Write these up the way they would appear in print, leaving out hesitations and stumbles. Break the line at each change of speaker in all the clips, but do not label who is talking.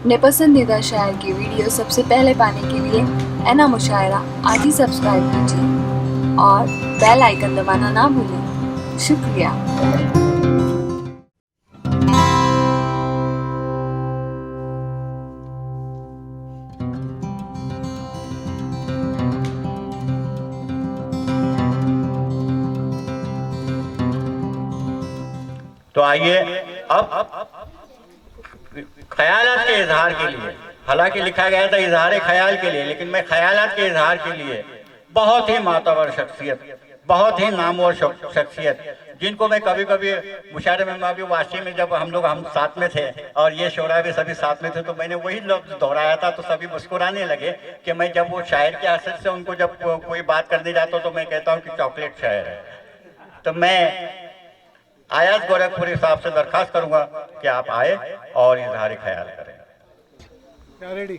अपने पसंदीदा शायर की वीडियो सबसे पहले पाने के लिए एना मुशायरा आज ही सब्सक्राइब कीजिए और बेल आइकन दबाना ना भूलें। शुक्रिया।
तो आइए अब ख्यालात के इजहार के लिए, हालांकि लिखा गया था इजहार ख्याल के लिए, लेकिन मैं ख्यालात के इजहार के लिए बहुत ही मातबर शख्सियत, बहुत ही नामवर शख्सियत, जिनको मैं कभी कभी मुशायरे में अभी वाशी में जब हम साथ में थे और ये शोरा भी सभी साथ में थे, तो मैंने वही लफ्ज दोहराया था, तो सभी मुस्कुराने लगे कि मैं जब वो शायर के असर से उनको जब कोई बात करने जाता हूँ तो मैं कहता हूँ कि चॉकलेट शायर है। तो मैं आयात गोरखपुरी साहब से दरखास्त करूंगा कि आप आए और इजहार ख्याल करें।
रेडी।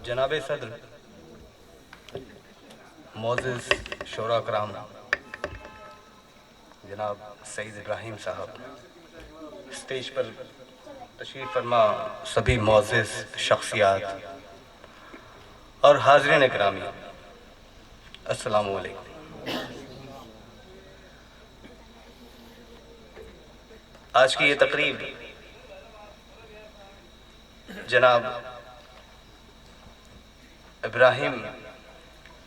जनाब सदर, मोज़िज़ शोरा कराम, जनाब सईद इब्राहिम साहब, स्टेज पर तशरीफ़ फरमा सभी मोज़िज़ शख्सियात और हाज़रीन इकरामी, अस्सलामु अलैकुम। आज की ये तकरीब जनाब इब्राहिम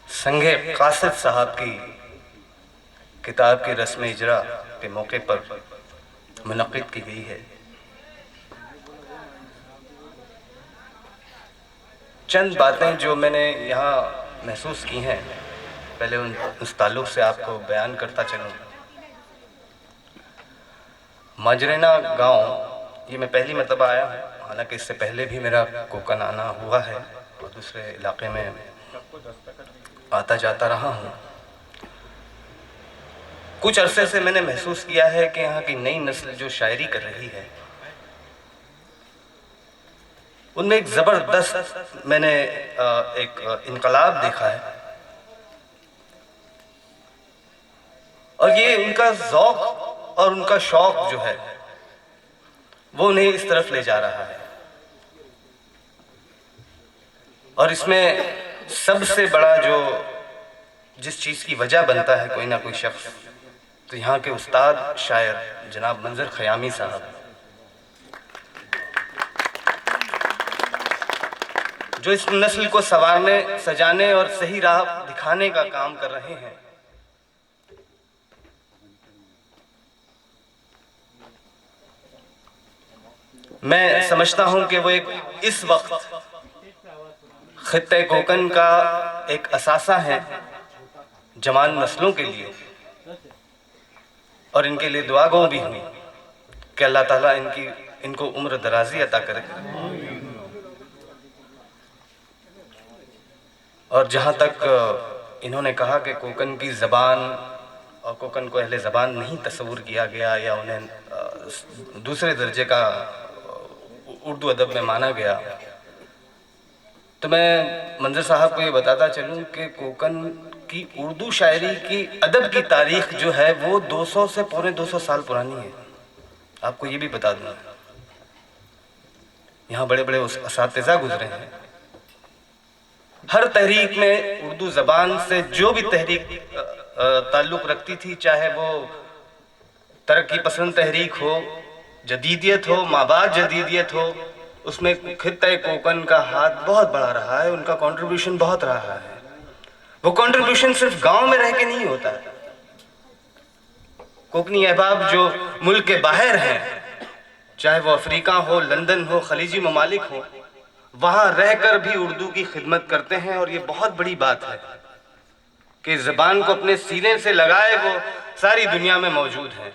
संगे कासिद साहब की किताब की रस्म इजरा के मौके पर मुनक़्क़िद की गई है। चंद बातें जो मैंने यहाँ महसूस की हैं, पहले उस ताल्लुक़ से आपको बयान करता चलूँ। माजरेना गांव ये मैं पहली मरतबा आया हूँ, हालांकि इससे पहले भी मेरा कोकन आना हुआ है और दूसरे इलाके में आता जाता रहा हूँ। कुछ अरसे से मैंने महसूस किया है कि यहाँ की नई नस्ल जो शायरी कर रही है, उनमें एक ज़बरदस्त मैंने एक इनकलाब देखा है और ये उनका ज़ौक़ और उनका शौक़ जो है वो उन्हें इस तरफ ले जा रहा है। और इसमें सबसे बड़ा जो जिस चीज़ की वजह बनता है कोई ना कोई शख्स, तो यहाँ के उस्ताद शायर जनाब मंजर ख़यामी साहब, जो इस नस्ल को संवारने, सजाने और सही राह दिखाने का काम कर रहे हैं। मैं समझता हूं कि वो एक इस वक्त खित्ते कोकन का एक असासा है जवान नस्लों के लिए, और इनके लिए दुआ गो भी हुई कि अल्लाह ताला इनको उम्र दराजी अता करे। और जहाँ तक इन्होंने कहा कि कोकन की ज़बान और कोकन को अहले ज़बान नहीं तस्वुर किया गया या उन्हें दूसरे दर्जे का उर्दू अदब में माना गया, तो मैं मंजर साहब को ये बताता चलूँ कि कोकन की उर्दू शायरी की अदब की तारीख़ जो है वो 200 से पौने 200 साल पुरानी है। आपको ये भी बता दूँ, यहाँ बड़े बड़े असातिज़ा गुजरे हैं। हर तहरीक में उर्दू ज़बान से जो भी तहरीक ताल्लुक़ रखती थी, चाहे वो तरक्की पसंद तहरीक हो, जदीदियत हो, माबाद जदीदियत हो, उसमें खित्ते कोकन का हाथ बहुत बड़ा रहा है, उनका कंट्रीब्यूशन बहुत रहा है। वो कंट्रीब्यूशन सिर्फ गांव में रह के नहीं होता है। कोकनी अहबाब जो मुल्क के बाहर हैं, चाहे वो अफ्रीका हो, लंदन हो, खलीजी ममालिक हो, वहाँ रहकर भी उर्दू की खिदमत करते हैं। और ये बहुत बड़ी बात है कि ज़बान को अपने सीने से लगाए वो सारी दुनिया में मौजूद हैं।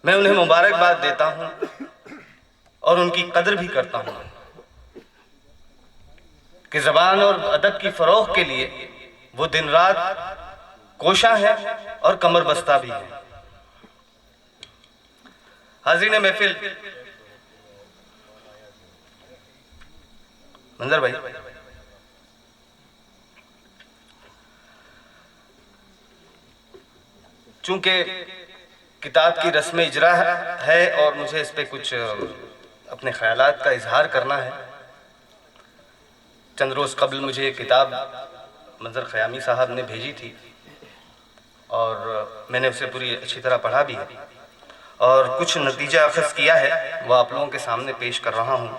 मैं उन्हें मुबारकबाद देता हूँ और उनकी कदर भी करता हूँ कि ज़बान और अदब की फ़रोग़ के लिए वो दिन रात कोशा है और कमर बस्ता भी है। हाज़रीन महफिल, मंजर भाई, चूंकि किताब की रस्म इजरा है और मुझे इस पे कुछ अपने ख्यालात का इजहार करना है। चंद रोज़ कबल मुझे ये किताब मंजर ख़यामी साहब ने भेजी थी और मैंने उसे पूरी अच्छी तरह पढ़ा भी है और कुछ नतीजा अखज़ किया है वो आप लोगों के सामने पेश कर रहा हूँ।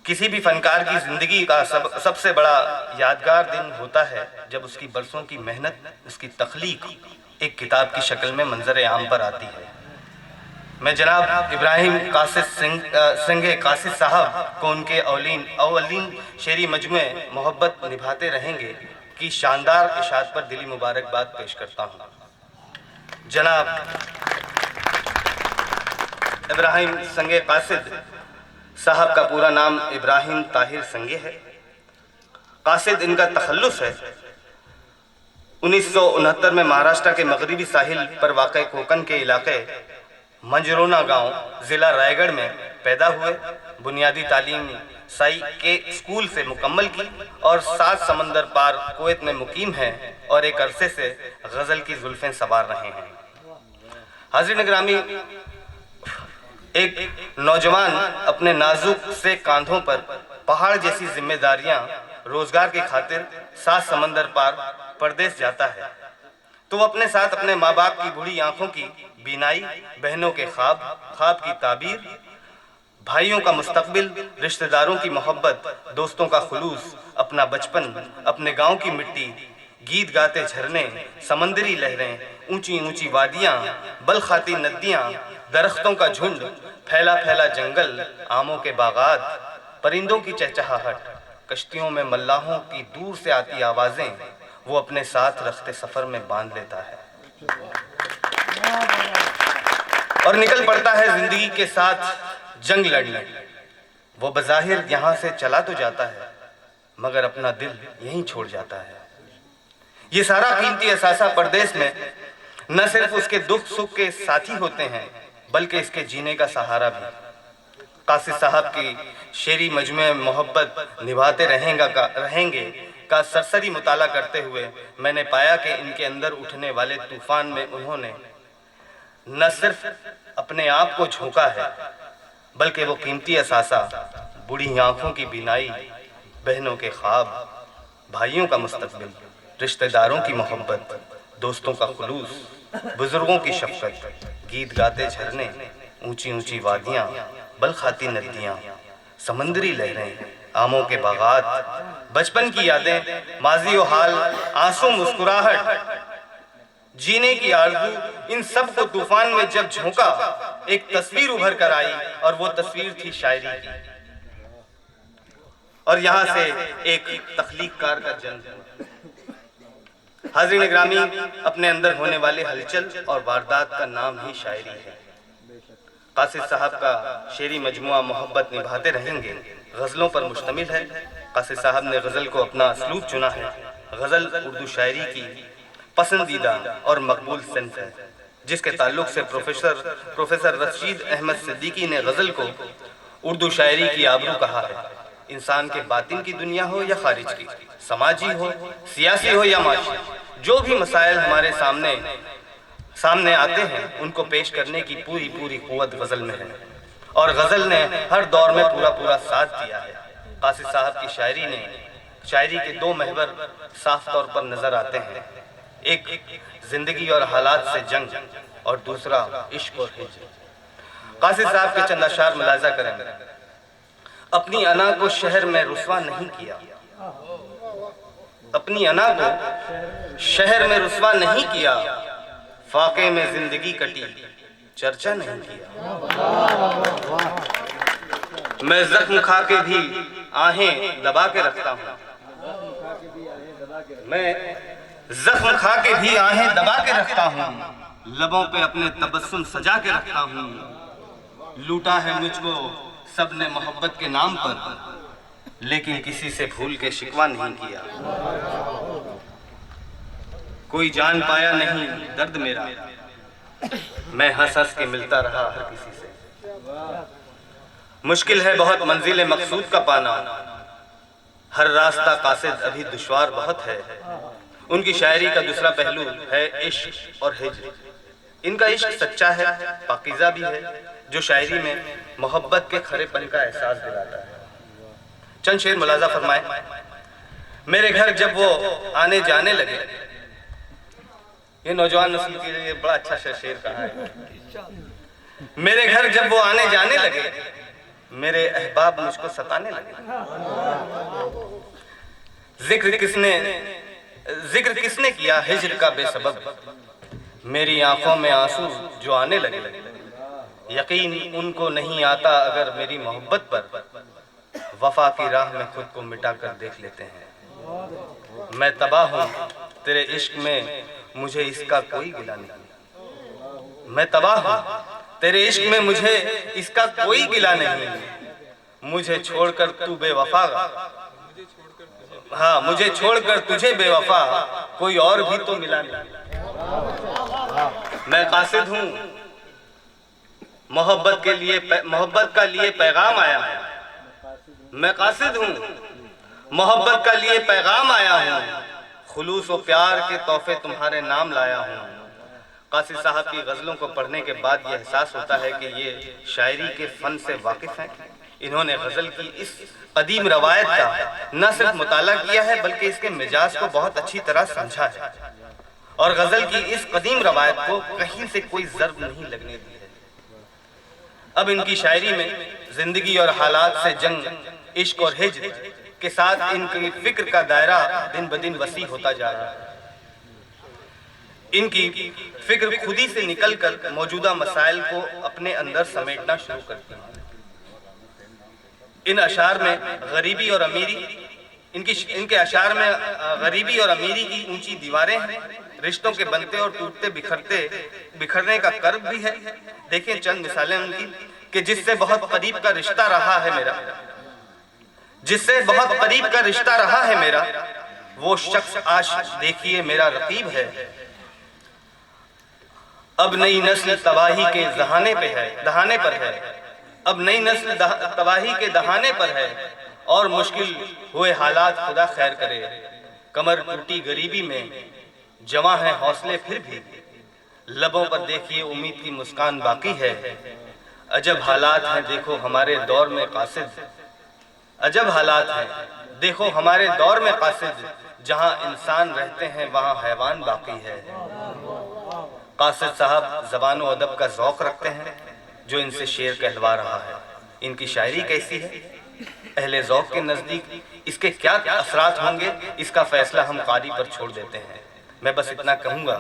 किसी भी फनकार की ज़िंदगी का सबसे बड़ा यादगार दिन होता है जब उसकी बरसों की मेहनत, उसकी तख्लीक एक किताब की शक्ल में मंजर आम पर आती है। मैं जनाब इब्राहिम संगे कासिद साहब को उनके अवलीन शेरी मजमे मोहब्बत निभाते रहेंगे की शानदार इशात पर दिली मुबारकबाद पेश करता हूँ। जनाब इब्राहिम संगे कासिद साहब का पूरा नाम इब्राहिम ताहिर संगे है। कासिद इनका तखल्लुस है। 1969 में महाराष्ट्र के मगरबी साहिल पर वाक़े कोकन के इलाके मंजरोना गांव ज़िला रायगढ़ में पैदा हुए। बुनियादी तालीम साई के स्कूल से मुकम्मल की और 7 समंदर पार कुवैत में मुकीम हैं और एक अरसे से गज़ल की जुल्फ़ें सवार रहे हैं। हाज़िर ग्रामी, एक नौजवान अपने नाजुक से कांधों पर पहाड़ जैसी जिम्मेदारियां रोजगार की खातिर 7 समंदर पार परदेश जाता है तो वो अपने साथ अपने माँ बाप की बूढ़ी आंखों की बीनाई, बहनों के ख्वाब की ताबीर, भाइयों का मुस्तकबिल, रिश्तेदारों की मोहब्बत, दोस्तों का खुलूस, अपना बचपन, अपने गांव की मिट्टी, गीत गाते झरने, समंदरी लहरें, ऊंची ऊंची वादियां, बलखाती नदियां, दरख्तों का झुंड, फैला फैला जंगल, आमों के बागात, परिंदों की चहचहाहट, कश्तियों में मल्लाहों की दूर से आती आवाजें वो अपने साथ रखते सफर में बांध लेता है और निकल पड़ता है जिंदगी के साथ जंग लड़ने। वो बज़ाहिर यहाँ से चला तो जाता है मगर अपना दिल यहीं छोड़ जाता है। ये सारा कीमती असासा परदेश में न सिर्फ उसके दुख सुख के साथी होते हैं बल्कि इसके जीने का सहारा भी। कासिद साहब की शेरी मजमे मोहब्बत निभाते रहेंगे का सरसरी मुताला करते हुए मैंने पाया कि इनके अंदर उठने वाले तूफान में उन्होंने न सिर्फ अपने आप को झोंका है बल्कि वो कीमती असासा, बूढ़ी आंखों की बीनाई, बहनों के ख्वाब, भाइयों का मुस्तकबिल, रिश्तेदारों की मोहब्बत, दोस्तों का खुलूस, बुजुर्गों की शफकत, गीत गाते झरने, ऊंची ऊंची वादियां, बलखाती नदियां, समंदरी लहरें, आमों के बागात, बचपन की यादें, माजी और हाल, आंसू, मुस्कुराहट, जीने की आरज़ू, इन सब को तूफान में जब झोंका एक तस्वीर उभर कर आई और वो तस्वीर थी शायरी की। और यहाँ से एक तख्लीककार का जन्म। हाज़िर ग्रामी, अपने अंदर होने वाले हलचल और वारदात का नाम ही शायरी है। कासिद साहब का शेरी मजमुआ मोहब्बत निभाते रहेंगे गज़लों पर मुश्तमिल है। कासिद साहब ने गज़ल को अपना असलूब चुना है। गज़ल उर्दू शायरी की पसंदीदा और मकबूल सिन्फ है जिसके ताल्लुक से प्रोफेसर रशीद अहमद सिद्दीकी ने गज़ल को उर्दू शायरी की आबरू कहा है। इंसान के बातिन की दुनिया हो या खारिज की, समाजी हो, सियासी हो या माशी, जो भी मसाइल हमारे सामने आते हैं उनको पेश करने की पूरी कुव्वत गज़ल में है और गज़ल ने हर दौर में पूरा साथ दिया है। कासिद साहब की शायरी के 2 महवर साफ तौर पर नजर आते हैं, एक जिंदगी और हालात से जंग और दूसरा इश्क और हिज्र। कासिद साहब के चंद अशार मुलाजा करेंगे। अपनी अना को शहर में रुस्वा नहीं किया, अपनी अना को शहर में रुस्वा नहीं किया, फाके में जिंदगी कटी चर्चा नहीं किया। मैं जख्म खा के भी आहें दबा के रखता हूँ, मैं जख्म खा के भी आहें दबा के रखता हूँ, लबों पे अपने तबस्सुम सजा के रखता हूँ। लूटा है मुझको सबने मोहब्बत के नाम पर, लेकिन किसी से भूल के शिकवा नहीं किया। कोई जान पाया नहीं दर्द मेरा, मैं हंस हंस के मिलता रहा हर किसी से। मुश्किल है बहुत मंजिल मकसूद का पाना, हर रास्ता कासिद अभी दुश्वार बहुत है। उनकी शायरी का दूसरा पहलू है इश्क और हिज्र। इनका इश्क सच्चा है, पाकीज़ा भी है, जो शायरी में मोहब्बत के खरेपन का एहसास दिलाता है। चंद शेर मुलाजा फरमाए। मेरे घर जब वो आने जाने लगे, ये नौजवान नस्ल के लिए बड़ा अच्छा शेर कहा है। मेरे घर जब वो आने जाने लगे, मेरे अहबाब मुझको सताने लगे। जिक्र किसने किया हिज्र का बेसबब, मेरी आंखों में आंसू जो आने लगे। यकीन उनको नहीं आता अगर मेरी मोहब्बत पर, वफा की राह में खुद को मिटा कर देख लेते हैं। मैं तबाह हूँ तेरे इश्क में, मुझे इसका कोई गिला नहीं। मैं तबाह हूँ तेरे इश्क में, मुझे इसका कोई गिला नहीं। मुझे छोड़कर तू बेवफा, हाँ मुझे छोड़कर तुझे बेवफा कोई और भी तो मिला नहीं। मैं कासिद हूँ मोहब्बत के लिए, मोहब्बत का लिए पैगाम आया हूँ। मैं कासिद हूँ मोहब्बत का लिए पैगाम आया हूँ। खुलूस और प्यार के तोहफे तुम्हारे नाम लाया हूँ। कासिद साहब की गज़लों को पढ़ने के बाद यह एहसास होता है कि ये शायरी के फ़न से वाकिफ़ हैं। इन्होंने गज़ल की इस कदीम रवायत का न सिर्फ मुताला किया है, बल्कि इसके मिजाज को बहुत अच्छी तरह समझा है और गज़ल की इस कदीम रवायत को कहीं से कोई ज़र्ब नहीं लगने दी है। अब इनकी शायरी में जिंदगी और हालात से जंग, इश्क और हिज्र के साथ इनकी फिक्र का दायरा दिन ब दिन वसी होता जा रहा है। इनकी फिक्र खुदी से निकलकर मौजूदा मसाइल को अपने अंदर समेटना शुरू करती है। इन अशार में गरीबी और अमीरी, इनके अशार में गरीबी और अमीरी की ऊंची दीवारें हैं। रिश्तों के बनते और टूटते बिखरने का कर्ब भी है। देखिए चंद मिसालें उनकी कि जिससे बहुत करीब का रिश्ता रहा है मेरा, जिससे बहुत करीब का रिश्ता रहा है मेरा, वो शख्स आज देखिए मेरा रकीब है। अब नई नस्ल तबाही के दहाने पर है, अब नई नस्ल तबाही के दहाने पर है और मुश्किल हुए हालात खुदा खैर करे। कमर टूटी गरीबी में जमा है हौसले फिर भी, लबों पर देखिए उम्मीद की मुस्कान बाकी है। अजब हालात हैं देखो हमारे दौर में कासिद, अजब हालात हैं देखो हमारे दौर में कासिद, जहां इंसान रहते हैं वहां हैवान बाकी है। कासिद साहब ज़बान व अदब का ज़ौक़ रखते हैं जो इनसे शेर कहलवा रहा है। इनकी शायरी कैसी है, अहले ज़ौक़ के नज़दीक इसके क्या असरात होंगे, इसका फ़ैसला हम कारी पर छोड़ देते हैं। मैं बस इतना कहूँगा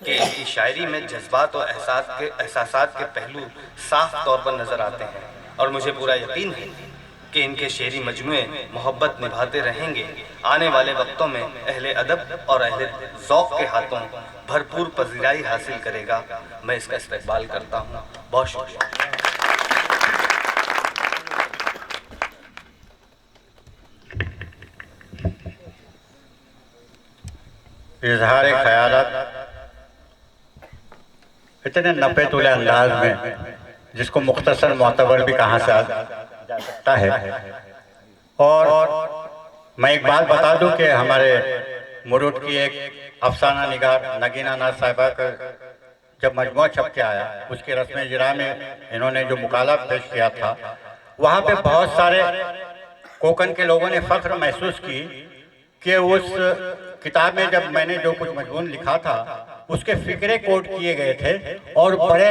कि इनकी शायरी में जज्बात और एहसासात के पहलू साफ तौर पर नज़र आते हैं और मुझे पूरा यकीन है कि इनके शेरी मजमूए मोहब्बत निभाते रहेंगे। आने वाले वक्तों में अहले अदब और अहले ज़ौक़ के हाथों भरपूर पज़ीराई हासिल करेगा। मैं इसका इस्तक़बाल करता हूँ। बहुत शुक्रिया।
इजहार ख्यालात इतने नपे तुले अंदाज में, जिसको मुख्तसर मोतबर भी कहाँ से आ सकता है। और मैं एक बात बता दूं कि हमारे मुरुड की एक अफसाना निगार नगीना नाज साहिबा का जब मजमूआ छप के आया, उसके रस्म इजरा में इन्होंने जो मुकाला पेश किया था, वहाँ पे बहुत सारे कोकन के लोगों ने फ़ख्र महसूस की कि उस किताब में जब मैंने जो कुछ मजमून लिखा था उसके फ़िक्रे कोट किए गए थे और बड़े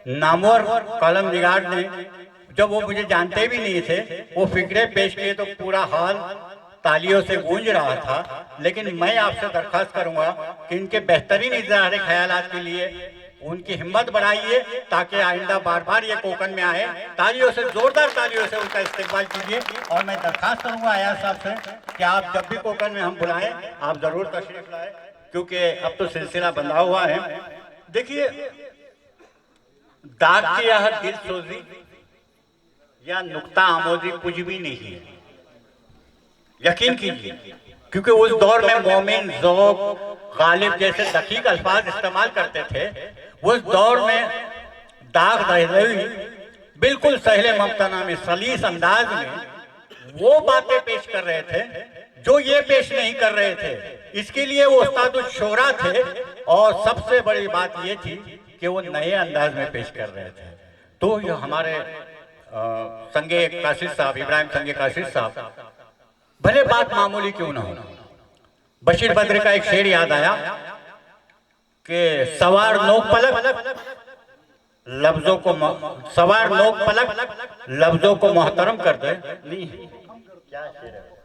नामवर कलम निगार ने, जब वो मुझे जानते भी नहीं थे, वो फ़िक्रे पेश किए तो पूरा हाल तालियों से गूंज रहा था। लेकिन मैं आपसे दरख्वास्त करूंगा कि इनके बेहतरीन इज़हार ख्यालात के लिए उनकी हिम्मत बढ़ाइए ताकि आइंदा बार बार ये कोकन में आए। तालियों से, जोरदार तालियों से उनका इस्तेमाल कीजिए। और मैं दरख्वास्त करूंगा आयाज साहब से कि आप जब भी कोकन में हम बुलाएं आप ज़रूर तशरीफ़ लाएं, क्योंकि अब तो सिलसिला बंधा हुआ है। देखिए, दाग की यह दिल सोजी या नुक्ता आमोजी कुछ भी नहीं है, यकीन कीजिए, क्योंकि उस दौर में मोमिन, ज़ौक़, गालिब जैसे दकीक अल्फाज इस्तेमाल करते थे। उस दौर में दाग दहलवी बिल्कुल सहले ममतना में सलीस अंदाज में वो बातें पेश कर रहे थे जो ये पेश नहीं कर रहे थे। इसके लिए वो उस्तादुल शोरा थे और सबसे बड़ी बात ये थी कि वो नए अंदाज में पेश कर रहे थे। तो ये हमारे संगे काशिद साहब, इब्राहिम संगे काशिद साहब, भले बात मामूली क्यों ना हो, बशीर बद्र का एक शेर याद आया कि सवार नोक पलक लफ्जों को सवार नोक पलक लफ्जों को मोहतरम कर दे। नहीं क्या शेर है?